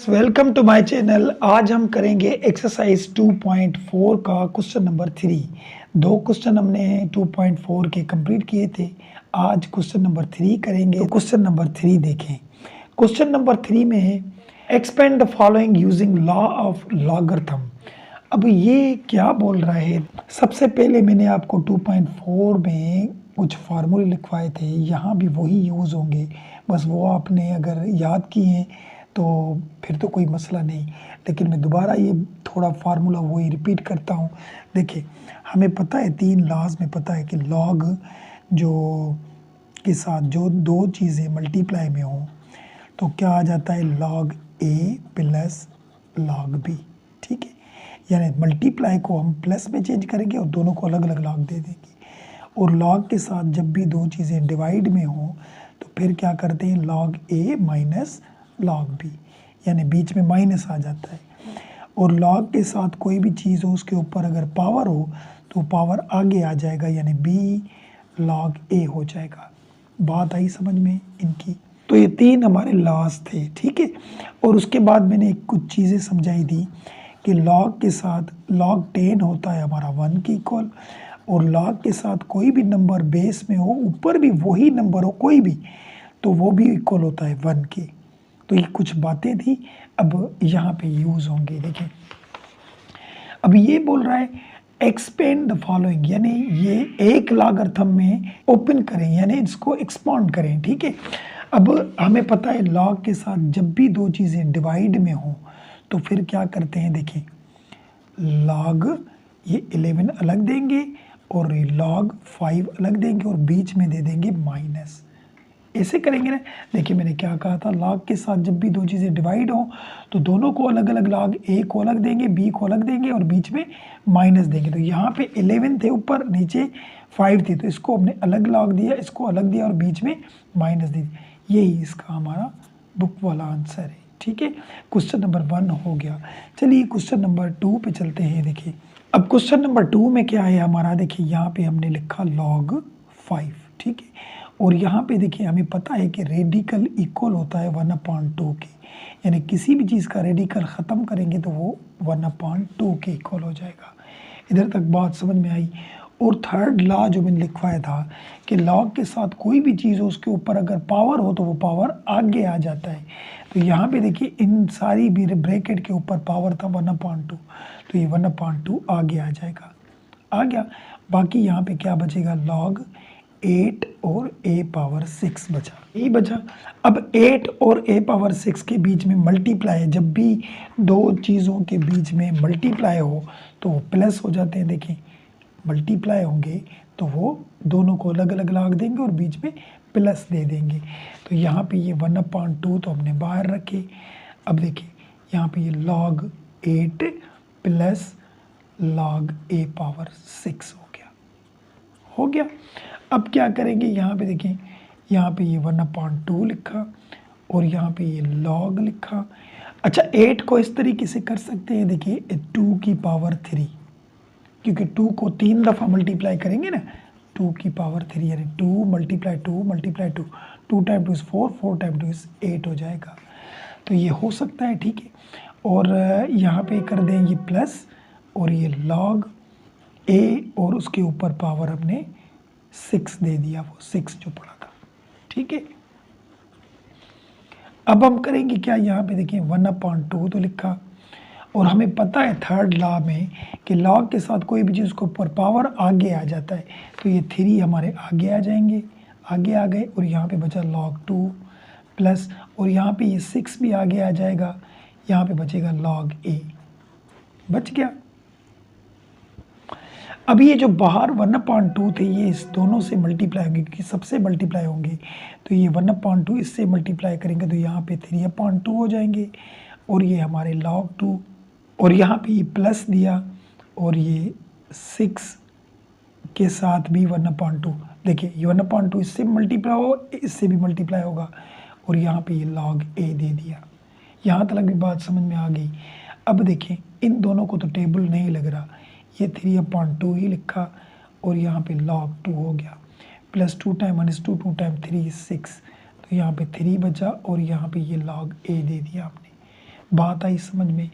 Welcome to my channel. आज हम करेंगे एक्सरसाइज 2.4 का क्वेश्चन नंबर 3। दो क्वेश्चन हमने 2.4 के कंप्लीट किए थे। आज क्वेश्चन नंबर 3 करेंगे। तो क्वेश्चन नंबर 3 देखें। क्वेश्चन नंबर 3 में है expand the following using law of logarithm. अब ये क्या बोल रहा है? सबसे पहले मैंने आपको 2.4 में कुछ फार्मूले लिखवाए थे, यहाँ भी वही यूज़ होंगे, बस वो आपने अगर याद किए हैं तो फिर तो कोई मसला नहीं। लेकिन मैं दोबारा ये थोड़ा फार्मूला वही रिपीट करता हूँ। देखिए, हमें पता है 3 लॉज में पता है कि लॉग जो के साथ जो दो चीज़ें मल्टीप्लाई में हों तो क्या आ जाता है, लॉग ए प्लस लॉग बी। ठीक है, यानी मल्टीप्लाई को हम प्लस में चेंज करेंगे और दोनों को अलग अलग लॉग दे देंगे। और लॉग के साथ जब भी दो चीज़ें डिवाइड में हों तो फिर क्या करते हैं, लॉग ए माइनस लॉग बी, यानी बीच में माइनस आ जाता है। और लॉग के साथ कोई भी चीज़ हो उसके ऊपर अगर पावर हो तो पावर आगे आ जाएगा, यानी बी लॉग ए हो जाएगा। बात आई समझ में इनकी? तो ये 3 हमारे लॉज थे। ठीक है, और उसके बाद मैंने कुछ चीज़ें समझाई थी कि लॉग के साथ लॉग 10 होता है हमारा 1 के इक्वल, और लॉग के साथ कोई भी नंबर बेस में हो, ऊपर भी वही नंबर हो कोई भी, तो वो भी इक्वल होता है 1 के। तो ये कुछ बातें थी, अब यहाँ पे यूज़ होंगे। देखिए, अब ये बोल रहा है एक्सपेंड द फॉलोइंग, यानी ये एक लॉगरिथम में ओपन करें, यानी इसको एक्सपांड करें। ठीक है, अब हमें पता है लॉग के साथ जब भी दो चीज़ें डिवाइड में हों तो फिर क्या करते हैं, देखिए लॉग ये 11 अलग देंगे और लॉग 5 अलग देंगे और बीच में दे देंगे माइनस। ऐसे करेंगे ना। देखिए, मैंने क्या कहा था, लॉग के साथ जब भी दो चीज़ें डिवाइड हो तो दोनों को अलग अलग लॉग, ए को अलग देंगे, बी को अलग देंगे और बीच में माइनस देंगे। तो यहाँ पे 11 थे ऊपर, नीचे 5 थी, तो इसको हमने अलग लॉग दिया, इसको अलग दिया और बीच में माइनस दे दिया। यही इसका हमारा बुक वाला आंसर है। ठीक है, क्वेश्चन नंबर 1 हो गया। चलिए क्वेश्चन नंबर 2 पे चलते हैं। देखिए, अब क्वेश्चन नंबर 2 में क्या है हमारा, देखिए यहाँ पे हमने लिखा log 5। ठीक है, और यहाँ पे देखिए हमें पता है कि रेडिकल इक्वल होता है 1/2 के, यानी किसी भी चीज़ का रेडिकल ख़त्म करेंगे तो वो 1/2 के इक्वल हो जाएगा। इधर तक बात समझ में आई? और थर्ड लॉ जो मैंने लिखवाया था कि लॉग के साथ कोई भी चीज़ हो उसके ऊपर अगर पावर हो तो वो पावर आगे आ जाता है। तो यहाँ पे देखिए इन सारी भी ब्रैकेट के ऊपर पावर था 1/2, तो ये 1/2 आगे आ जाएगा, आ गया। बाकी यहाँ पे क्या बचेगा, लॉग 8 और a पावर 6 बचा, यही बचा। अब 8 और a पावर 6 के बीच में मल्टीप्लाई है, जब भी दो चीज़ों के बीच में मल्टीप्लाई हो तो वो प्लस हो जाते हैं। देखिए, मल्टीप्लाई होंगे तो वो दोनों को अलग अलग लॉग देंगे और बीच में प्लस दे देंगे। तो यहाँ पे ये 1/2 तो हमने बाहर रखे। अब देखिए यहाँ पे ये log 8 plus log a power 6 हो गया। अब क्या करेंगे, यहाँ पे देखें, यहाँ पे ये 1/2 लिखा और यहाँ पे ये log लिखा। अच्छा, 8 को इस तरीके से कर सकते हैं, देखिए 2 की पावर 3, क्योंकि 2 को 3 दफ़ा मल्टीप्लाई करेंगे ना, 2 की पावर 3 यानी 2 multiply 2 multiply 2, 2 time 2 is 4, 4 time 2 is 8 हो जाएगा। तो ये हो सकता है। ठीक है, और यहाँ पे कर दें ये प्लस और ये log a और उसके ऊपर पावर हमने 6 दे दिया, वो 6 जो पड़ा था। ठीक है, अब हम करेंगे क्या, यहाँ पे देखिए 1/2 तो लिखा और हमें पता है थर्ड लॉ में कि लॉग के साथ कोई भी चीज़ के ऊपर पावर आगे आ जाता है, तो ये 3 हमारे आगे आ जाएंगे, आगे आ गए और यहाँ पे बचा log 2 प्लस, और यहाँ पे ये 6 भी आगे आ जाएगा, यहाँ पे बचेगा log a, बच गया। अब ये जो बाहर 1/2 थे ये इस दोनों से मल्टीप्लाई होंगे, क्योंकि सबसे मल्टीप्लाई होंगे, तो ये 1/2 इससे मल्टीप्लाई करेंगे तो यहाँ पे 3/2 हो जाएंगे और ये हमारे log 2, और यहाँ पे ये प्लस दिया और ये 6 के साथ भी 1/2। देखिए ये 1/2 इससे मल्टीप्लाई हो, इससे भी मल्टीप्लाई होगा, और यहाँ पे ये log a दे दिया। यहाँ तक भी बात समझ में आ गई। अब देखें इन दोनों को तो टेबल नहीं लग रहा, ये 3/2 ही लिखा और यहाँ पे log 2 हो गया, plus 2 time 1 is 2, 2 time 3 is 6, तो यहाँ पे 3 बचा और यहाँ पे ये log a दे दिया आपने। बात आई समझ में?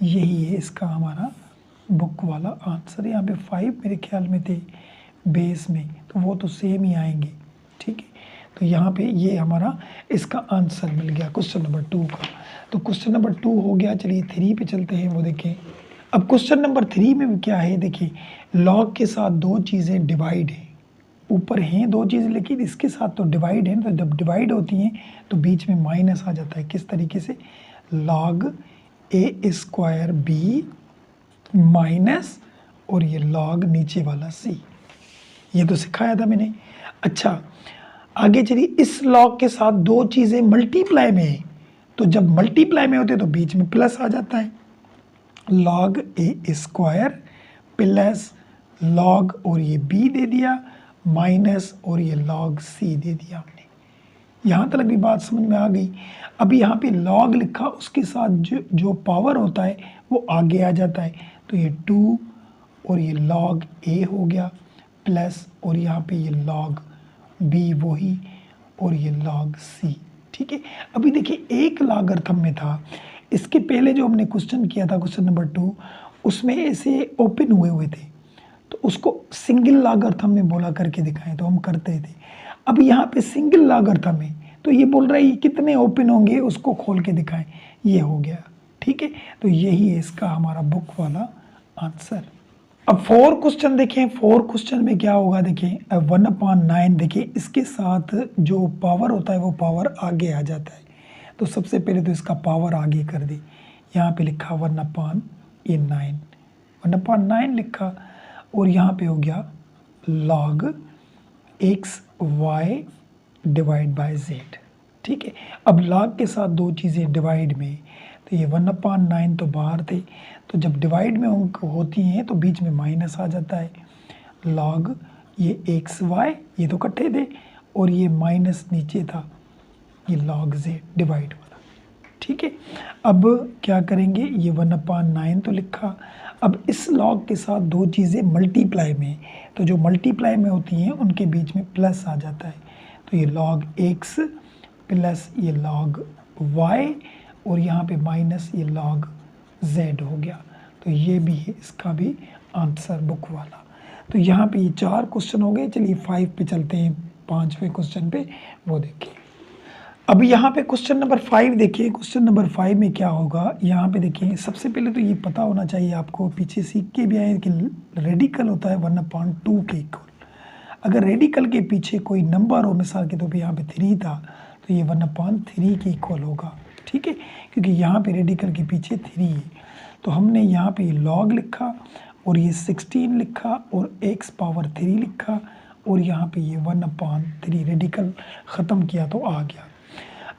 यही है इसका हमारा बुक वाला आंसर। यहाँ पे 5 मेरे ख्याल में थे बेस में, तो वो तो सेम ही आएंगे, ठीक है। तो यहाँ पे ये हमारा इसका आंसर मिल गया क्वेश्चन नंबर 2 का। तो क्वेश्चन नंबर 2 हो गया। चलिए 3 पे चलते हैं, वो देखें। अब क्वेश्चन नंबर 3 में भी क्या है, देखिए लॉग के साथ दो चीज़ें डिवाइड है, ऊपर हैं दो चीज़ें लेकिन इसके साथ तो डिवाइड है। तो जब डिवाइड होती हैं तो बीच में माइनस आ जाता है। किस तरीके से? लॉग ए स्क्वायर बी माइनस और ये लॉग नीचे वाला सी, ये तो सिखाया था मैंने। अच्छा आगे चलिए, इस लॉग के साथ दो चीज़ें मल्टीप्लाई में है, तो जब मल्टीप्लाई में होते तो बीच में प्लस आ जाता है। लॉग ए स्क्वायर प्लस लॉग और ये बी दे दिया माइनस और ये लॉग सी दे दिया हमने। यहाँ तक भी बात समझ में आ गई। अभी यहाँ पे लॉग लिखा, उसके साथ जो पावर होता है वो आगे आ जाता है। तो ये 2 और ये लॉग ए हो गया प्लस और यहाँ पे ये लॉग बी वही और ये लॉग सी, ठीक है। अभी देखिए एक लॉगरिथम में था, इसके पहले जो हमने क्वेश्चन किया था क्वेश्चन नंबर 2, उसमें ऐसे ओपन हुए थे, तो उसको सिंगल लॉगरिथम में बोला करके दिखाएं तो हम करते थे। अब यहाँ पे सिंगल लॉगरिथम है तो ये बोल रहा है ये कितने ओपन होंगे उसको खोल के दिखाएं, ये हो गया, ठीक है। तो यही है इसका हमारा बुक वाला आंसर। अब 4 क्वेश्चन देखें। 4 क्वेश्चन में क्या होगा, देखें 1/9, देखिए इसके साथ जो पावर होता है वो पावर आगे आ जाता है। तो सबसे पहले तो इसका पावर आगे कर दे, यहाँ पे लिखा 1/9, 1/9 लिखा और यहाँ पे हो गया log x y divide by z, ठीक है। अब log के साथ दो चीज़ें डिवाइड में, तो ये 1/9 तो बाहर थे, तो जब डिवाइड में होती हैं तो बीच में माइनस आ जाता है। log ये एक्स वाई ये तो इकट्ठे थे और ये माइनस नीचे था, ये log z डिवाइड वाला, ठीक है। अब क्या करेंगे, ये 1/9 तो लिखा। अब इस log के साथ दो चीज़ें मल्टीप्लाई में, तो जो मल्टीप्लाई में होती हैं उनके बीच में प्लस आ जाता है। तो ये log x प्लस ये log y और यहाँ पे माइनस ये log z हो गया। तो ये भी है इसका भी आंसर बुक वाला। तो यहाँ पे ये 4 क्वेश्चन हो गए। चलिए 5 पे चलते हैं, 5वें क्वेश्चन पे, वो देखिए। अब यहाँ पे क्वेश्चन नंबर 5 देखिए। क्वेश्चन नंबर 5 में क्या होगा, यहाँ पे देखिए सबसे पहले तो ये पता होना चाहिए आपको, पीछे सीख के भी आए कि रेडिकल होता है 1/2 के इक्वल। अगर रेडिकल के पीछे कोई नंबर हो, मिसाल के तौर पे यहाँ पे 3 था तो ये 1/3 के इक्वल होगा, ठीक है, क्योंकि यहाँ पे रेडिकल के पीछे 3 है। तो हमने यहाँ पे लॉग लिखा और ये 16 लिखा और x पावर 3 लिखा और यहाँ पे ये 1/3 रेडिकल ख़त्म किया तो आ गया।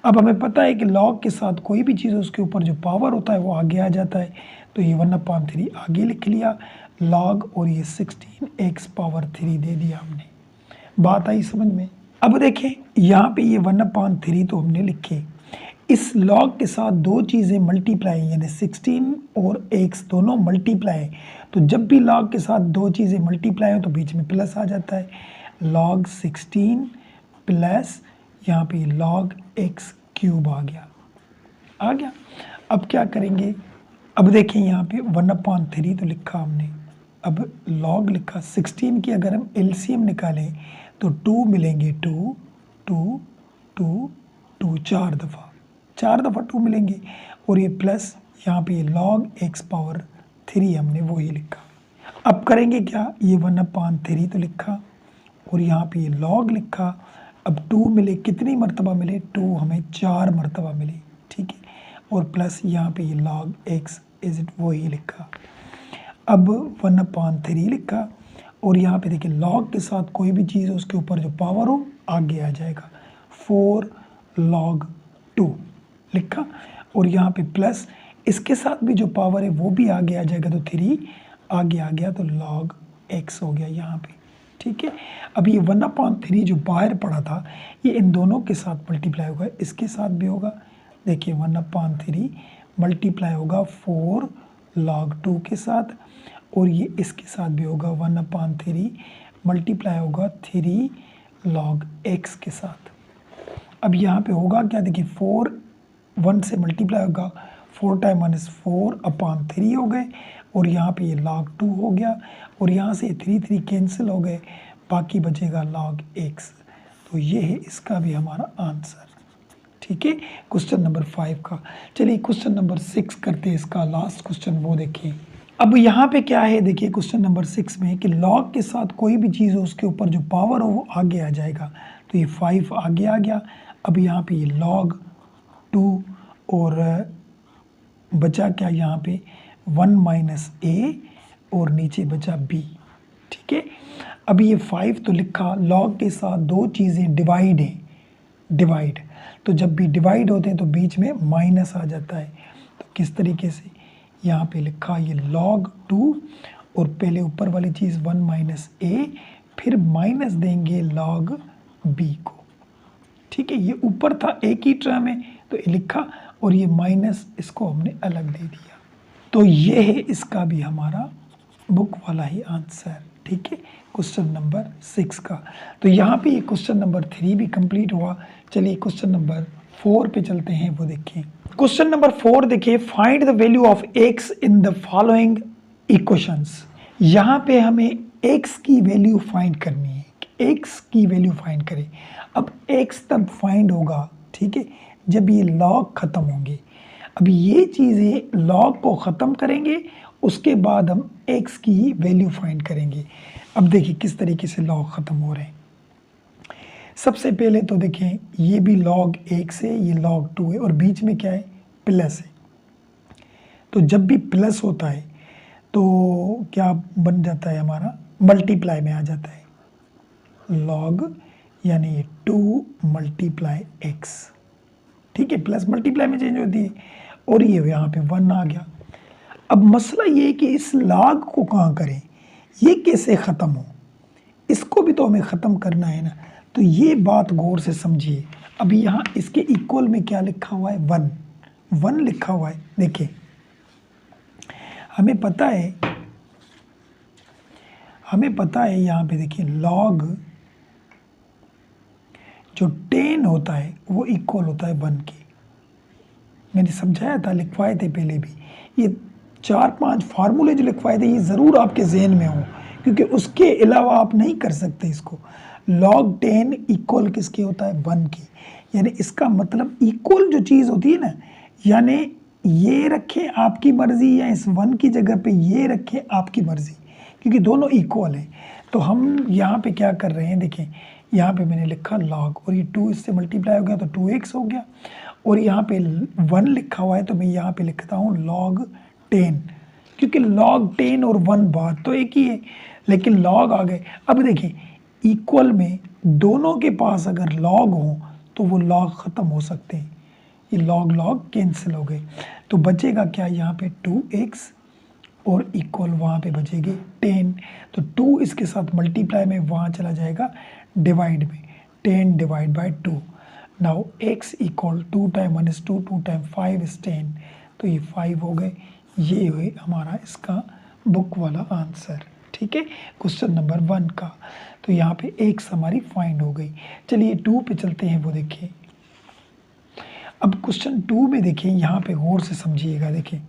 अब हमें पता है कि लॉग के साथ कोई भी चीज़ उसके ऊपर जो पावर होता है वो आगे आ जाता है। तो ये 1/3 आगे लिख लिया लॉग और ये 16 x पावर 3 दे दिया हमने। बात आई समझ में? अब देखें यहाँ पे ये 1/3 तो हमने लिखे, इस लॉग के साथ दो चीज़ें मल्टीप्लाई यानी 16 और x दोनों मल्टीप्लाई, तो जब भी लॉग के साथ दो चीज़ें मल्टीप्लाई हो तो बीच में प्लस आ जाता है। log 16 प्लस यहाँ पे log x क्यूब आ गया। अब क्या करेंगे, अब देखें यहाँ पे 1/3 तो लिखा हमने, अब log लिखा 16 की अगर हम एलसीएम निकालें तो 2 मिलेंगे, 2 2 2 2 4 दफ़ा 2 मिलेंगे और ये प्लस यहाँ पे log x पावर 3 हमने वो ही लिखा। अब करेंगे क्या, ये 1/3 तो लिखा और यहाँ पे ये log लिखा। अब 2 मिले, कितनी मरतबा मिले, 2 हमें 4 मरतबा मिले, ठीक है, और प्लस यहाँ पे ये log x इज इट वही लिखा। अब 1/3 लिखा और यहाँ पे देखिए log के साथ कोई भी चीज़ उसके ऊपर जो पावर हो आगे आ जाएगा, 4 log 2 लिखा और यहाँ पे प्लस इसके साथ भी जो पावर है वो भी आगे आ जाएगा, तो 3 आगे आ गया तो log x हो गया यहाँ पे, ठीक है। अब ये 1/3 जो बाहर पड़ा था ये इन दोनों के साथ मल्टीप्लाई होगा, इसके साथ भी होगा। देखिए 1/3 मल्टीप्लाई होगा 4 log 2 के साथ और ये इसके साथ भी होगा 1/3 मल्टीप्लाई होगा 3 log x के साथ। अब यहाँ पे होगा क्या, देखिए 4 1 से मल्टीप्लाई होगा 4 टाइम 1 इज़ 4/3 हो गए, और यहाँ पे ये log 2 हो गया, और यहाँ से 3 कैंसिल हो गए, बाकी बचेगा log x। तो ये है इसका भी हमारा आंसर। ठीक है, क्वेश्चन नंबर 5 का। चलिए क्वेश्चन नंबर 6 करते हैं, इसका लास्ट क्वेश्चन वो देखिए। अब यहाँ पे क्या है देखिए, क्वेश्चन नंबर 6 में कि log के साथ कोई भी चीज़ हो उसके ऊपर जो पावर हो वो आगे आ जाएगा। तो ये 5 आगे आ गया। अब यहाँ पे ये log 2 और बचा क्या यहाँ पे 1 माइनस a और नीचे बचा b। ठीक है, अब ये 5 तो लिखा, log के साथ दो चीज़ें डिवाइड हैं, डिवाइड, तो जब भी डिवाइड होते हैं तो बीच में माइनस आ जाता है। तो किस तरीके से यहाँ पे लिखा, ये log 2 और पहले ऊपर वाली चीज़ 1 माइनस a, फिर माइनस देंगे log b को। ठीक है, ये ऊपर था एक ही टर्म है तो ये लिखा, और ये माइनस इसको हमने अलग दे दिया। तो ये है इसका भी हमारा बुक वाला ही आंसर। ठीक है, क्वेश्चन नंबर 6 का। तो यहाँ पे ये क्वेश्चन नंबर 3 भी कंप्लीट हुआ। चलिए क्वेश्चन नंबर 4 पे चलते हैं, वो देखिए। क्वेश्चन नंबर 4 देखिए, find the value of x in the following equations. यहाँ पे हमें x की वैल्यू फाइंड करनी है, x की वैल्यू फाइंड करें। अब x तब फाइंड होगा, ठीक है, जब ये log ख़त्म होंगे। अब ये चीज़ें log को ख़त्म करेंगे, उसके बाद हम x की वैल्यू फाइंड करेंगे। अब देखिए किस तरीके से log ख़त्म हो रहे हैं। सबसे पहले तो देखें, ये भी log 1 है, ये log 2 है, और बीच में क्या है, प्लस है। तो जब भी प्लस होता है तो क्या बन जाता है हमारा, मल्टीप्लाई में आ जाता है, log यानी ये 2 मल्टीप्लाई x। ठीक है, प्लस मल्टीप्लाई में चेंज होती है, और ये यहाँ पे 1 आ गया। अब मसला ये है कि इस log को कहाँ करें, ये कैसे ख़त्म हो, इसको भी तो हमें ख़त्म करना है ना। तो ये बात गौर से समझिए। अभी यहाँ इसके इक्वल में क्या लिखा हुआ है, 1 लिखा हुआ है। देखिए हमें पता है यहाँ पे देखिए log जो 10 होता है वो इक्वल होता है 1 के। मैंने समझाया था, लिखवाए थे पहले भी। ये 4-5 फार्मूले जो लिखवाए थे ये ज़रूर आपके जहन में हो, क्योंकि उसके अलावा आप नहीं कर सकते इसको। log 10 इक्वल किसके होता है, 1 के। यानी इसका मतलब इक्वल जो चीज़ होती है ना, यानी ये रखें आपकी मर्ज़ी या इस 1 की जगह पे ये रखें आपकी मर्ज़ी, क्योंकि दोनों इक्वल हैं। तो हम यहाँ पे क्या कर रहे हैं, देखें यहाँ पे मैंने लिखा log, और ये 2 इससे मल्टीप्लाई हो गया तो 2x हो गया, और यहाँ पे 1 लिखा हुआ है तो मैं यहाँ पे लिखता हूँ log 10, क्योंकि log 10 और 1 बात तो एक ही है, लेकिन log आ गए। अब देखें इक्वल में दोनों के पास अगर log हो तो वो log ख़त्म हो सकते हैं, ये log कैंसिल हो गए। तो बचेगा क्या यहाँ पे 2x, और इक्वल वहाँ पे बचेगी 10। तो 2 इसके साथ मल्टीप्लाई में वहाँ चला जाएगा डिवाइड में, 10 divide by 2। Now x equal 2 time 1 is 2, 2 time 5 is 10, तो ये 5 हो गए। ये हुए हमारा इसका बुक वाला आंसर। ठीक है, क्वेश्चन नंबर 1 का। तो यहाँ पे x हमारी फाइंड हो गई। चलिए 2 पे चलते हैं, वो देखिए। अब क्वेश्चन 2 में देखिए, यहाँ पे गौर से समझिएगा। देखिए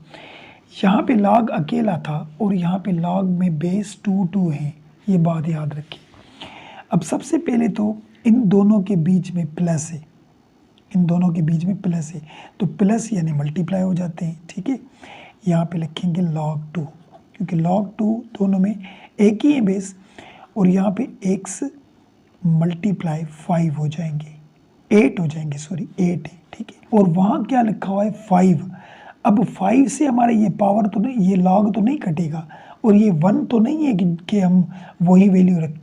यहाँ पे log अकेला था और यहाँ पे log में बेस 2 है, ये बात याद रखिए। अब सबसे पहले तो इन दोनों के बीच में प्लस है, इन दोनों के बीच में प्लस है, तो प्लस यानी मल्टीप्लाई हो जाते हैं। ठीक है, यहाँ पे लिखेंगे log 2, क्योंकि log 2 दोनों में एक ही है बेस, और यहाँ पे x मल्टीप्लाई 5 हो जाएंगे, 8 हो जाएंगे, सॉरी 8 है। ठीक है, और वहाँ क्या लिखा हुआ है 5। अब 5 से हमारे ये पावर तो नहीं, ये log तो नहीं कटेगा, और ये 1 तो नहीं है कि हम वही वैल्यू रखें,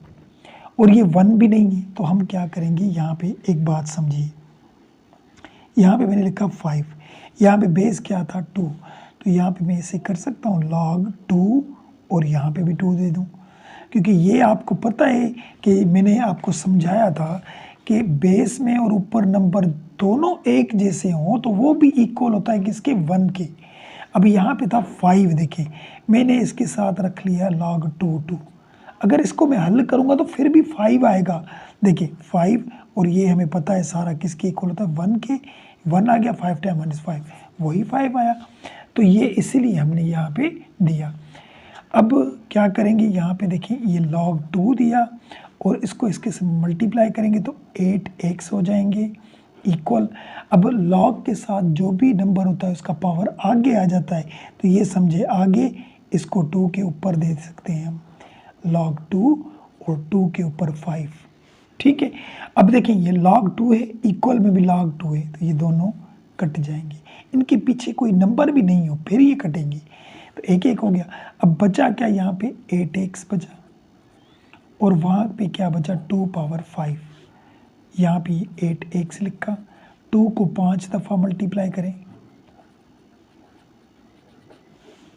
और ये 1 भी नहीं है। तो हम क्या करेंगे, यहाँ पे एक बात समझिए, यहाँ पे मैंने लिखा 5, यहाँ पे बेस क्या था 2, तो यहाँ पे मैं इसे कर सकता हूँ log 2, और यहाँ पे भी 2 दे दूँ, क्योंकि ये आपको पता है कि मैंने आपको समझाया था कि बेस में और ऊपर नंबर दोनों एक जैसे हों तो वो भी इक्वल होता है किसके, 1 के। अब यहाँ पे था 5, देखें मैंने इसके साथ रख लिया log 2। अगर इसको मैं हल करूँगा तो फिर भी 5 आएगा। देखिए 5 और ये हमें पता है सारा किसके इक्वल होता है 1 के। 1 आ गया, 5 टाइम 1 इज 5, वही 5 आया। तो ये इसीलिए हमने यहाँ पे दिया। अब क्या करेंगे, यहाँ पे देखिए ये log 2 दिया और इसको इसके से मल्टीप्लाई करेंगे तो 8x हो जाएंगे इक्वल। अब log के साथ जो भी नंबर होता है उसका पावर आगे आ जाता है, तो ये समझे आगे, इसको 2 के ऊपर दे सकते हैं हम, log 2 और 2 के ऊपर 5। ठीक है, अब देखें ये log 2 है, इक्वल में भी log 2 है, तो ये दोनों कट जाएंगे। इनके पीछे कोई नंबर भी नहीं हो फिर ये कटेंगे, तो एक एक हो गया। अब बचा क्या, यहाँ पे 8x बचा और वहाँ पे क्या बचा 2 पावर 5। यहाँ पे 8x लिखा, 2 को 5 दफ़ा मल्टीप्लाई करें,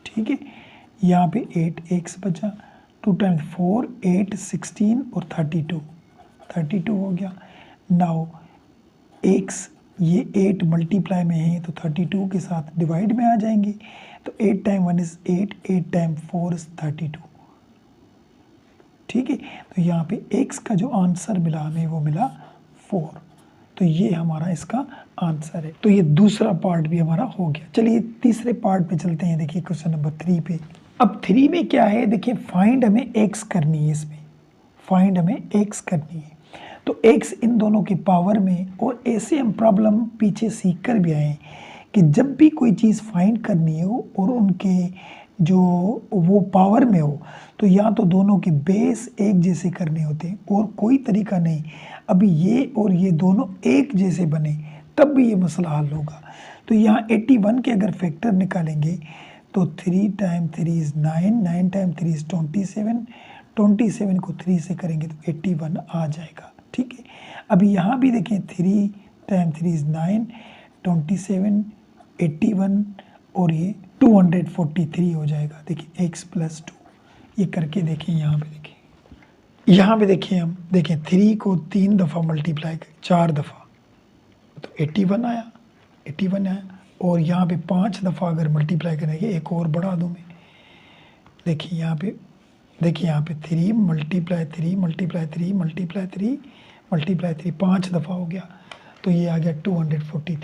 ठीक है। यहाँ पे 8x बचा, 2 टाइम्स 4 8 16 और 32 हो गया। नाउ x ये 8 मल्टीप्लाई में है तो 32 के साथ डिवाइड में आ जाएंगे, तो 8 टाइम 1 इज 8, 8 टाइम 4 इज 32। ठीक है, तो यहाँ पे x का जो आंसर मिला हमें वो मिला 4। तो ये हमारा इसका आंसर है। तो ये दूसरा पार्ट भी हमारा हो गया। चलिए तीसरे पार्ट पे चलते हैं। देखिए क्वेश्चन नंबर 3 पे। अब 3 में क्या है, देखिए फाइंड हमें x करनी है, इसमें फाइंड हमें x करनी है। तो x इन दोनों के पावर में, और ऐसे हम प्रॉब्लम पीछे सीख कर भी आए हैं कि जब भी कोई चीज़ फाइंड करनी हो और उनके जो वो पावर में हो, तो या तो दोनों के बेस एक जैसे करने होते हैं और कोई तरीका नहीं। अभी ये और ये दोनों एक जैसे बने तब भी ये मसला हल होगा। तो यहाँ 81 के अगर फैक्टर निकालेंगे तो 3 टाइम 3 इज़ 9, 9 टाइम 3 इज़ 27, 27 को 3 से करेंगे तो 81 आ जाएगा। ठीक है, अभी यहाँ भी देखें 3 टाइम 3 इज़ 9, 27, 81 और ये 243 हो जाएगा। देखिए x + 2, ये करके देखें। यहाँ पे देखिए हम देखें 3 को 3 दफ़ा मल्टीप्लाई करें, 4 दफ़ा तो 81 आया। और यहाँ पे 5 दफ़ा अगर मल्टीप्लाई करेंगे, एक और बढ़ा दूँ मैं, देखिए यहाँ पे 3 मल्टीप्लाई 3 मल्टीप्लाई 3 मल्टीप्लाई 3 मल्टीप्लाई 3 5 दफ़ा हो गया, तो ये आ गया 243।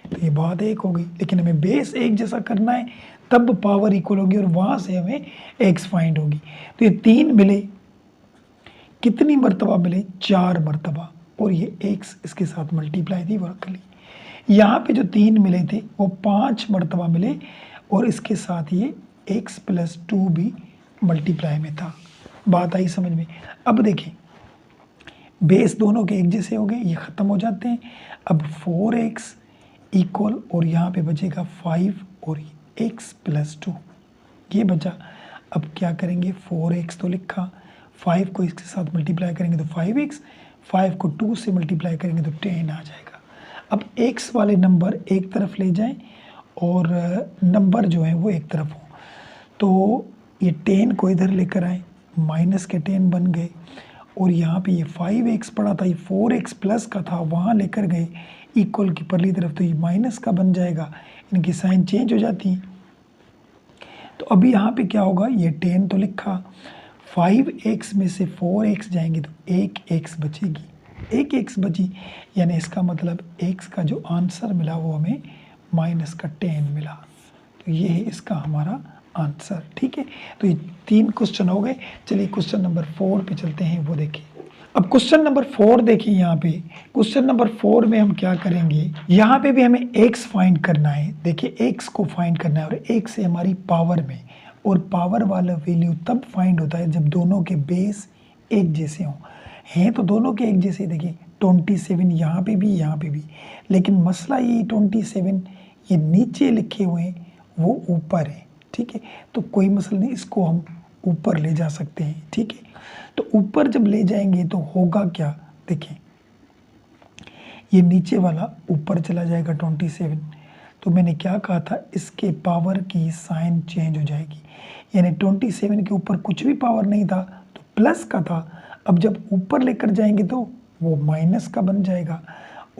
तो ये बात एक हो गई, लेकिन हमें बेस एक जैसा करना है तब पावर इक्वल होगी और वहाँ से हमें x फाइंड होगी। तो ये 3 मिले, कितनी मरतबा मिले, 4 मरतबा, और ये x इसके साथ मल्टीप्लाई थी वर्कली। यहाँ पे जो 3 मिले थे वो 5 मरतबा मिले और इसके साथ ये x + 2 भी मल्टीप्लाई में था। बात आई समझ में। अब देखें बेस दोनों के एक जैसे हो गए, ये ख़त्म हो जाते हैं। अब 4x इक्वल और यहाँ पे बचेगा 5 और x + 2 ये बचा। अब क्या करेंगे, 4x तो लिखा, 5 को इसके साथ मल्टीप्लाई करेंगे तो 5x, 5 को 2 से मल्टीप्लाई करेंगे तो 10 आ जाएगा। अब x वाले नंबर एक तरफ ले जाएं और नंबर जो है वो एक तरफ हो, तो ये 10 को इधर लेकर आए, माइनस के 10 बन गए, और यहाँ पे ये 5x पड़ा था, ये 4x प्लस का था, वहाँ लेकर गए इक्वल की परली तरफ, तो ये माइनस का बन जाएगा, इनकी साइन चेंज हो जाती है। तो अभी यहाँ पे क्या होगा, ये 10 तो लिखा, 5x में से 4x जाएंगे तो 1x बचेगी, 1x बची, यानी इसका मतलब x का जो आंसर मिला वो हमें -10 मिला। तो ये है इसका हमारा आंसर। ठीक है, तो ये 3 क्वेश्चन हो गए। चलिए क्वेश्चन नंबर 4 पे चलते हैं, वो देखिए। अब क्वेश्चन नंबर 4 देखिए, यहाँ पे क्वेश्चन नंबर 4 में हम क्या करेंगे, यहाँ पे भी हमें x फाइंड करना है। देखिए x को फाइंड करना है और x है हमारी पावर में, और पावर वाला वैल्यू तब फाइंड होता है जब दोनों के बेस एक जैसे हों। हैं तो दोनों के एक जैसे, देखिए 27 यहाँ पे भी, लेकिन मसला ये 27 ये नीचे लिखे हुए हैं वो ऊपर है। ठीक है, तो कोई मसला नहीं, इसको हम ऊपर ले जा सकते हैं। ठीक है, तो ऊपर जब ले जाएंगे तो होगा क्या, देखें ये नीचे वाला ऊपर चला जाएगा 27, तो मैंने क्या कहा था, इसके पावर की साइन चेंज हो जाएगी, यानी 27 के ऊपर कुछ भी पावर नहीं था तो प्लस का था, अब जब ऊपर लेकर जाएंगे तो वो माइनस का बन जाएगा,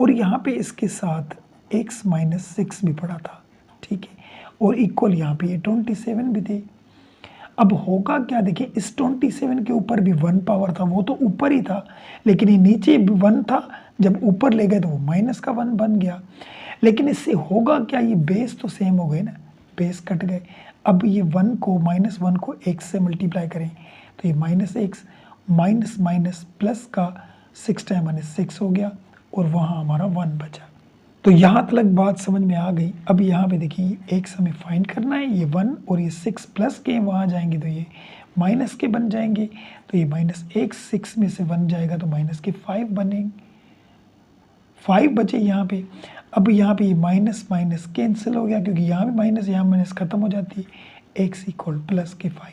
और यहाँ पे इसके साथ x - 6 भी पड़ा था। ठीक है, और इक्वल यहाँ पे ये 27 भी थे। अब होगा क्या, देखिए इस 27 के ऊपर भी 1 पावर था, वो तो ऊपर ही था, लेकिन ये नीचे भी 1 था जब ऊपर ले गए तो वो माइनस का 1 बन गया। लेकिन इससे होगा क्या, ये बेस तो सेम हो गए ना, बेस कट गए। अब ये 1 को -1 को x से मल्टीप्लाई करें तो ये -x माइनस माइनस प्लस का 6 टाइम -6 हो गया और वहाँ हमारा 1 बचा। तो यहाँ तक बात समझ में आ गई। अब यहाँ पे देखिए x हमें फाइंड करना है, ये 1 और ये 6 प्लस के वहाँ जाएंगे तो ये माइनस के बन जाएंगे, तो ये -1 6 में से 1 जाएगा तो माइनस के 5 बनेंगे, 5 बचे यहाँ पे। अब यहाँ पे ये माइनस माइनस कैंसिल हो गया क्योंकि यहाँ भी माइनस, यहाँ माइनस खत्म हो जाती है, x इक्वल प्लस के 5।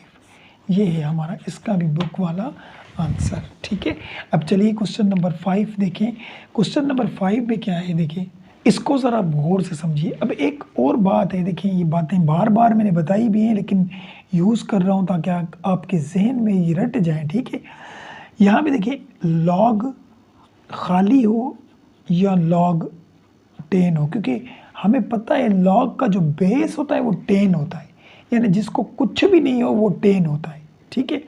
ये है हमारा इसका भी बुक वाला आंसर। ठीक है, अब चलिए क्वेश्चन नंबर 5 देखें। क्वेश्चन नंबर 5 में क्या है, देखिए इसको ज़रा गौर से समझिए। अब एक और बात है, देखिए ये बातें बार बार मैंने बताई भी हैं लेकिन यूज़ कर रहा हूँ ताकि आपके जहन में ये रट जाए। ठीक है, यहाँ पे देखिए लॉग खाली हो या लॉग 10 हो, क्योंकि हमें पता है लॉग का जो बेस होता है वो 10 होता है, यानी जिसको कुछ भी नहीं हो वो 10 होता है। ठीक है,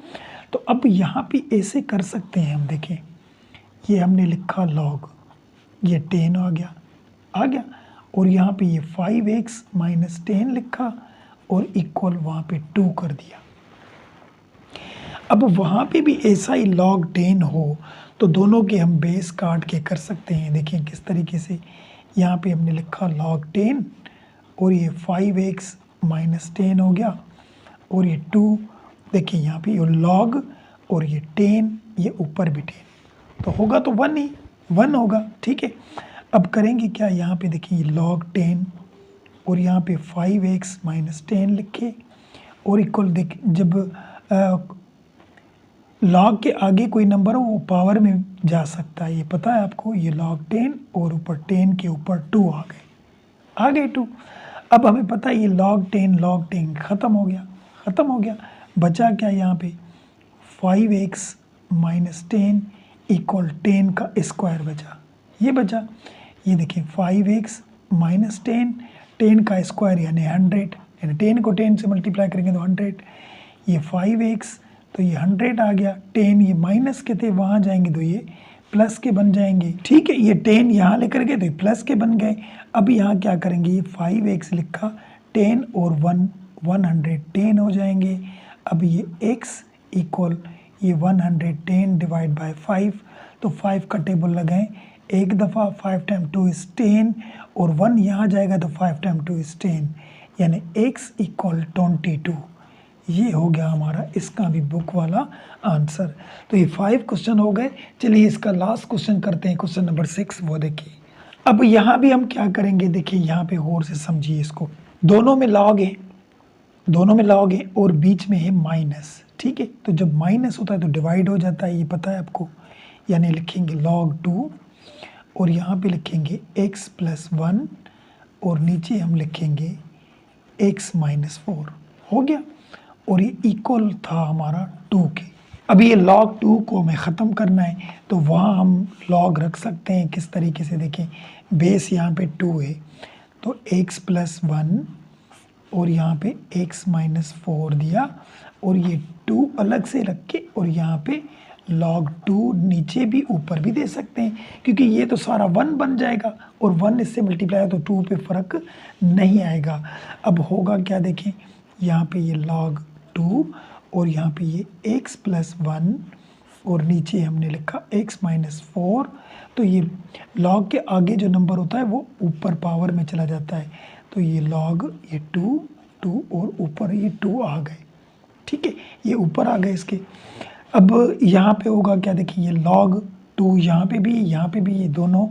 तो अब यहाँ पे ऐसे कर सकते हैं हम, देखें ये हमने लिखा लॉग, ये 10 आ गया और यहाँ पे ये 5x माइनस 10 लिखा और इक्वल वहाँ पे 2 कर दिया। अब वहाँ पे भी ऐसा ही log 10 हो तो दोनों के हम बेस काट के कर सकते हैं। देखिए किस तरीके से, यहाँ पे हमने लिखा log 10 और ये 5x माइनस 10 हो गया और ये 2, देखिए यहाँ पे ये log और ये 10, ये ऊपर भी 10 तो होगा तो 1 होगा। ठीक है, अब करेंगे क्या, यहाँ पे देखिए log 10 और यहाँ पे 5x माइनस 10 लिखे और इक्वल, देख जब log के आगे कोई नंबर हो वो पावर में जा सकता है, ये पता है आपको। ये log 10 और ऊपर 10 के ऊपर 2 आ गए 2। अब हमें पता है ये log 10 ख़त्म हो गया, बचा क्या यहाँ पे 5x माइनस 10 इक्वल 10 का स्क्वायर बचा, ये बचा। ये देखिए 5x माइनस 10 का स्क्वायर यानी 100, यानी 10 को 10 से मल्टीप्लाई करेंगे तो 100। ये 5x तो ये 100 आ गया, 10 ये माइनस के थे वहाँ जाएंगे तो ये प्लस के बन जाएंगे। ठीक है, ये 10 यहाँ लेकर गए तो ये प्लस के बन गए। अब यहाँ क्या करेंगे, ये 5x लिखा, 10 और 110 हो जाएंगे। अब ये x इक्वल ये 110 डिवाइड बाय 5, तो 5 का टेबल लगाएं एक दफ़ा, 5 टाइम 2 इज़ 10 और 1 यहाँ जाएगा तो 5 टाइम 2 इज़ 10, यानी x इक्वल 22। ये हो गया हमारा इसका भी बुक वाला आंसर। तो ये 5 क्वेश्चन हो गए। चलिए इसका लास्ट क्वेश्चन करते हैं, क्वेश्चन नंबर 6, वो देखिए। अब यहाँ भी हम क्या करेंगे, देखिए यहाँ पे गौर से समझिए इसको। दोनों में लॉग है और बीच में है माइनस। ठीक है, तो जब माइनस होता है तो डिवाइड हो जाता है, ये पता है आपको। यानी लिखेंगे log 2 और यहाँ पे लिखेंगे x प्लस 1 और नीचे हम लिखेंगे x माइनस 4, हो गया। और ये इक्वल था हमारा 2 के। अब ये log 2 को हमें ख़त्म करना है तो वहाँ हम log रख सकते हैं किस तरीके से, देखें बेस यहाँ पे 2 है तो x प्लस 1 और यहाँ पे x माइनस 4 दिया और ये 2 अलग से रख के और यहाँ पे log 2 नीचे भी ऊपर भी दे सकते हैं क्योंकि ये तो सारा 1 बन जाएगा और 1 इससे मल्टीप्लाई है तो 2 पे फ़र्क नहीं आएगा। अब होगा क्या, देखें यहाँ पे ये log 2 और यहाँ पे ये x प्लस 1 और नीचे हमने लिखा x माइनस 4, तो ये log के आगे जो नंबर होता है वो ऊपर पावर में चला जाता है, तो ये log ये 2 और ऊपर ये 2 आ गए। ठीक है, ये ऊपर आ गए इसके। अब यहाँ पे होगा क्या, देखिए ये log 2 यहाँ पे भी ये दोनों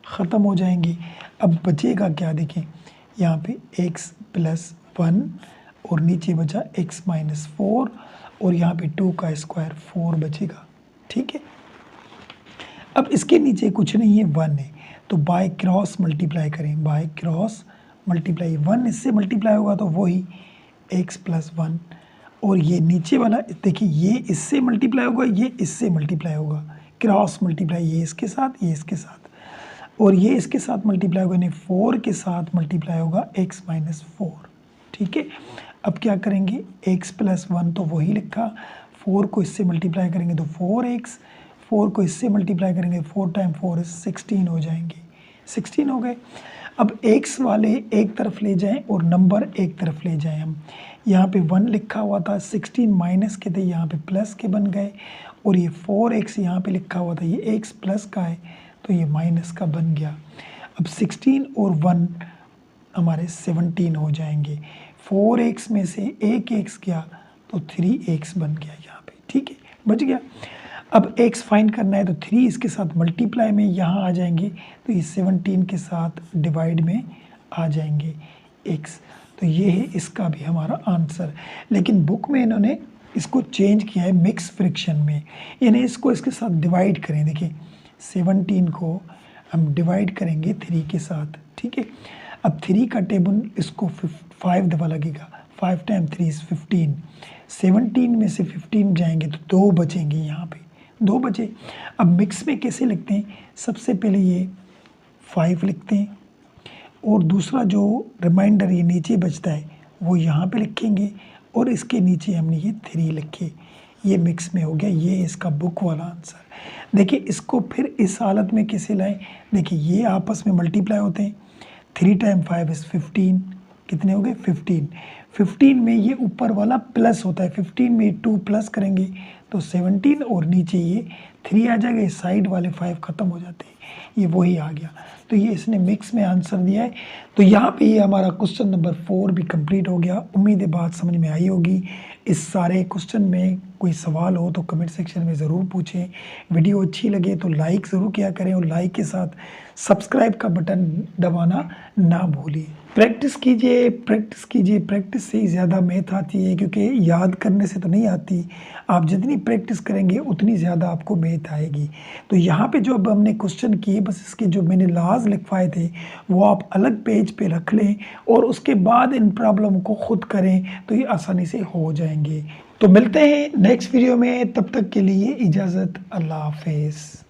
ख़त्म हो जाएंगे। अब बचेगा क्या, देखें यहाँ पे x प्लस 1 और नीचे बचा x माइनस 4 और यहाँ पे 2 का स्क्वायर 4 बचेगा। ठीक है, अब इसके नीचे कुछ नहीं है, 1 है तो बाय क्रॉस मल्टीप्लाई करें, बाय क्रॉस मल्टीप्लाई 1 इससे मल्टीप्लाई होगा तो वही x प्लस 1 और ये नीचे वाला देखिए ये इससे मल्टीप्लाई होगा, ये इससे मल्टीप्लाई होगा, क्रॉस मल्टीप्लाई ये इसके साथ और ये इसके साथ मल्टीप्लाई होगा, यानी 4 के साथ मल्टीप्लाई होगा x माइनस 4। ठीक है, अब क्या करेंगे, x प्लस 1 तो वही लिखा, 4 को इससे मल्टीप्लाई करेंगे तो 4x, 4 को इससे मल्टीप्लाई करेंगे, 4 टाइम 4 इज 16 हो जाएंगे, 16 हो गए। अब एक्स वाले एक तरफ ले जाएं और नंबर एक तरफ ले जाएं। हम यहाँ पे 1 लिखा हुआ था, 16 माइनस के थे, यहाँ पे प्लस के बन गए, और ये 4x यहाँ पे लिखा हुआ था, ये x प्लस का है तो ये माइनस का बन गया। अब 16 और 1 हमारे 17 हो जाएंगे। 4x में से एक x गया तो 3x बन गया यहाँ पे, ठीक है, बच गया। अब x फाइंड करना है तो 3 इसके साथ मल्टीप्लाई में यहाँ आ जाएंगे, तो ये 17 के साथ डिवाइड में आ जाएंगे x। तो ये है इसका भी हमारा आंसर। लेकिन बुक में इन्होंने इसको चेंज किया है मिक्स फ्रैक्शन में, यानी इसको इसके साथ डिवाइड करें। देखिए 17 को हम डिवाइड करेंगे 3 के साथ, ठीक है। अब 3 का टेबल इसको 5 दफ़ा लगेगा, 5 टाइम 3 इज़ 15। 17 में से 15 जाएंगे तो 2 बचेंगे, यहाँ पे 2 बचे। अब मिक्स में कैसे लिखते हैं, सबसे पहले ये 5 लिखते हैं और दूसरा जो रिमाइंडर ये नीचे बचता है वो यहाँ पे लिखेंगे और इसके नीचे हमने ये 3 लिखे। ये मिक्स में हो गया, ये इसका बुक वाला आंसर। देखिए इसको फिर इस हालत में कैसे लाएं, देखिए ये आपस में मल्टीप्लाई होते हैं, 3 टाइम 5 इज़ 15, कितने हो गए 15। 15 में ये ऊपर वाला प्लस होता है, 15 में 2 प्लस करेंगे तो 17 और नीचे ये 3 आ जाएगा, इस साइड वाले 5 ख़त्म हो जाते हैं, ये वही आ गया। तो ये इसने मिक्स में आंसर दिया है। तो यहाँ पे ये हमारा क्वेश्चन नंबर 4 भी कंप्लीट हो गया। उम्मीद है बात समझ में आई होगी। इस सारे क्वेश्चन में कोई सवाल हो तो कमेंट सेक्शन में ज़रूर पूछें। वीडियो अच्छी लगे तो लाइक ज़रूर किया करें और लाइक के साथ सब्सक्राइब का बटन दबाना ना भूलिए। प्रैक्टिस कीजिए, प्रैक्टिस कीजिए, प्रैक्टिस से ही ज़्यादा मैथ आती है, क्योंकि याद करने से तो नहीं आती। आप जितनी प्रैक्टिस करेंगे उतनी ज़्यादा आपको मैथ आएगी। तो यहाँ पे जो अब हमने क्वेश्चन किए, बस इसके जो मैंने लाज लिखवाए थे वो आप अलग पेज पे रख लें और उसके बाद इन प्रॉब्लम को खुद करें तो ये आसानी से हो जाएंगे। तो मिलते हैं नेक्स्ट वीडियो में, तब तक के लिए इजाज़त, अल्लाह हाफिज़।